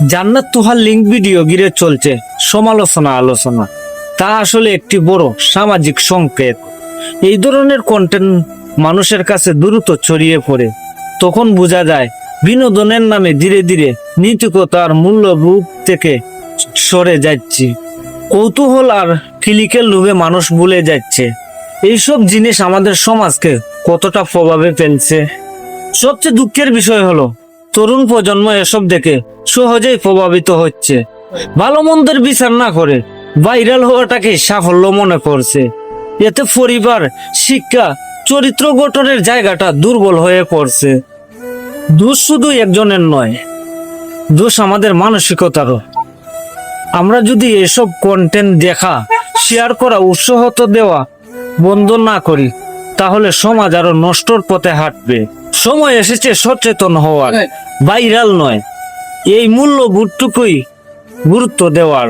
জান্নাত তুহার link video ঘিরে চলছে সমালোচনা আলোচনা। তা আসলে একটি বড় সামাজিক সংকেত। এই ধরনের কন্টেন্ট মানুষের কাছে দ্রুত ছড়িয়ে পড়ে, তখন বোঝা যায় বিনোদনের নামে ধীরে ধীরে নৈতিকতার মূল্যবোধ থেকে সরে যাচ্ছে। কৌতূহল আর ক্লিকের লোভে মানুষ ভুলে যাচ্ছে এইসব জিনিস আমাদের সমাজকে কতটা প্রভাবে ফেলছে। সবচেয়ে দুঃখের বিষয় হলো তরুণ প্রজন্ম এসব দেখে সহজেই প্রভাবিত হচ্ছে। ভালো মন্দের বিচার না করে ভাইরাল হওয়াটাকে সাফল্য মনে করছে। এতে পরিবার, শিক্ষা, চরিত্র গঠনের জায়গাটা দুর্বল হয়ে পড়ছে। দোষ শুধু একজনের নয়, দোষ আমাদের মানসিকতারও। আমরা যদি এসব কন্টেন্ট দেখা, শেয়ার করা, উৎসাহ দেওয়া বন্ধ না করি, তাহলে সমাজ আরো নষ্টর পথে হাঁটবে। সময় এসেছে সচেতন হওয়ার, ভাইরাল নয়, এই মূল্যবোধটুকুই গুরুত্ব দেওয়ার।